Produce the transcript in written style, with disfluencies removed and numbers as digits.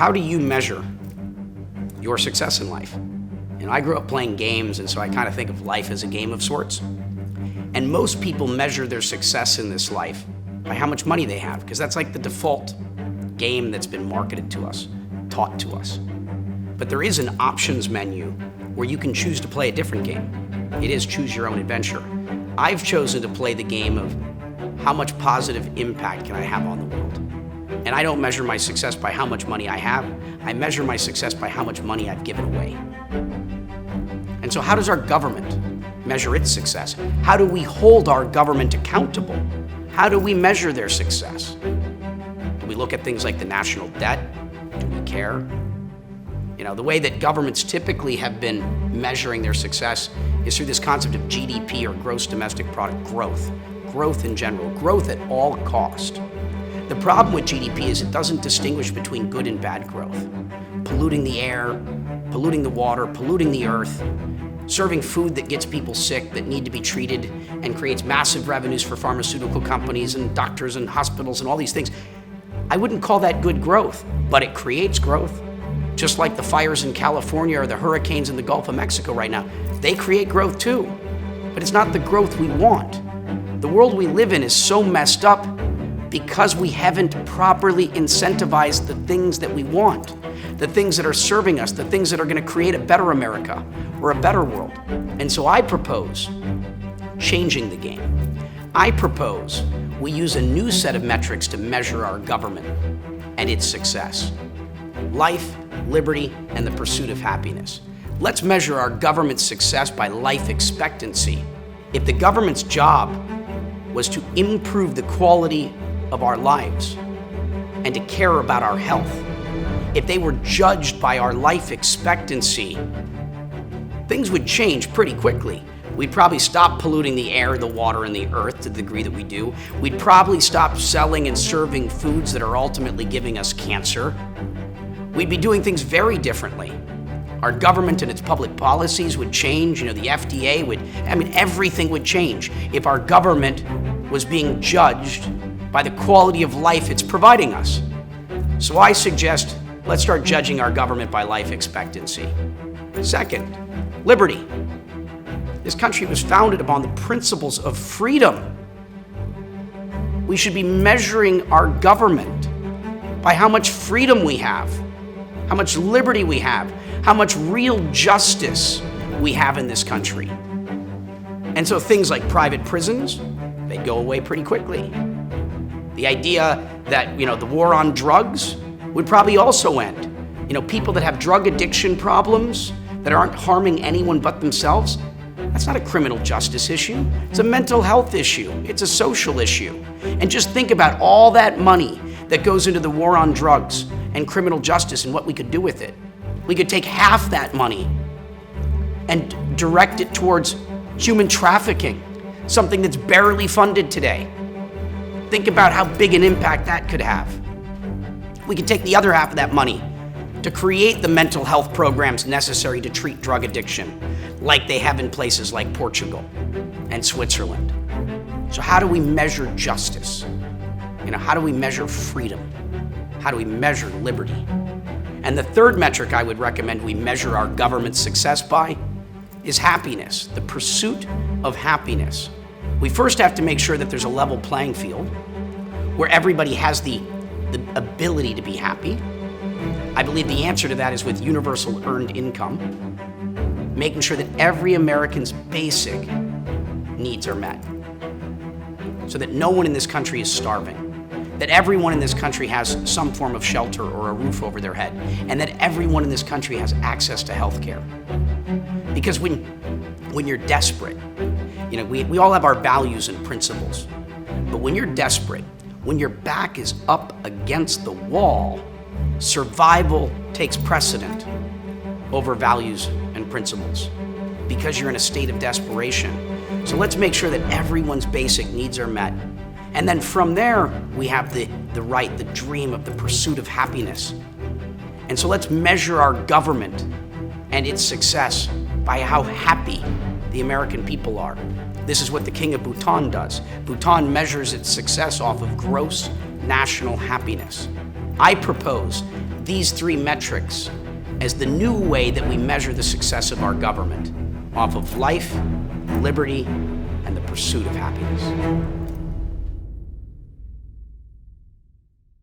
How do you measure your success in life? I grew up playing games, and so I kind of think of life as a game of sorts. And most people measure their success in this life by how much money they have, because that's like the default game that's been marketed to us, taught to us. But there is an options menu where you can choose to play a different game. It is choose your own adventure. I've chosen to play the game of how much positive impact can I have on the world. And I don't measure my success by how much money I have. I measure my success by how much money I've given away. And so how does our government measure its success? How do we hold our government accountable? How do we measure their success? Do we look at things like the national debt? Do we care? The way that governments typically have been measuring their success is through this concept of GDP, or gross domestic product, growth in general, growth at all cost. The problem with GDP is it doesn't distinguish between good and bad growth. Polluting the air, polluting the water, polluting the earth, serving food that gets people sick that need to be treated and creates massive revenues for pharmaceutical companies and doctors and hospitals and all these things. I wouldn't call that good growth, but it creates growth. Just like the fires in California or the hurricanes in the Gulf of Mexico right now, they create growth too. But it's not the growth we want. The world we live in is so messed up because we haven't properly incentivized the things that we want, the things that are serving us, the things that are going to create a better America or a better world. And so I propose changing the game. I propose we use a new set of metrics to measure our government and its success. Life, liberty, and the pursuit of happiness. Let's measure our government's success by life expectancy. If the government's job was to improve the quality of our lives and to care about our health, if they were judged by our life expectancy, things would change pretty quickly. We'd probably stop polluting the air, the water, and the earth to the degree that we do. We'd probably stop selling and serving foods that are ultimately giving us cancer. We'd be doing things very differently. Our government and its public policies would change. The FDA would, everything would change if our government was being judged by the quality of life it's providing us. So I suggest let's start judging our government by life expectancy. Second, liberty. This country was founded upon the principles of freedom. We should be measuring our government by how much freedom we have, how much liberty we have, how much real justice we have in this country. And so things like private prisons, they go away pretty quickly. The idea that, the war on drugs would probably also end. People that have drug addiction problems that aren't harming anyone but themselves, that's not a criminal justice issue. It's a mental health issue. It's a social issue. And just think about all that money that goes into the war on drugs and criminal justice and what we could do with it. We could take half that money and direct it towards human trafficking, something that's barely funded today. Think about how big an impact that could have. We could take the other half of that money to create the mental health programs necessary to treat drug addiction, like they have in places like Portugal and Switzerland. So how do we measure justice? How do we measure freedom? How do we measure liberty? And the third metric I would recommend we measure our government's success by is happiness, the pursuit of happiness. We first have to make sure that there's a level playing field where everybody has the ability to be happy. I believe the answer to that is with universal earned income, making sure that every American's basic needs are met so that no one in this country is starving, that everyone in this country has some form of shelter or a roof over their head, and that everyone in this country has access to health care. Because when you're desperate, we all have our values and principles, but when you're desperate, when your back is up against the wall, survival takes precedent over values and principles because you're in a state of desperation. So let's make sure that everyone's basic needs are met. And then from there, we have the right, the dream of the pursuit of happiness. And so let's measure our government and its success by how happy the American people are. This is what the King of Bhutan does. Bhutan measures its success off of gross national happiness. I propose these three metrics as the new way that we measure the success of our government, off of life, liberty, and the pursuit of happiness.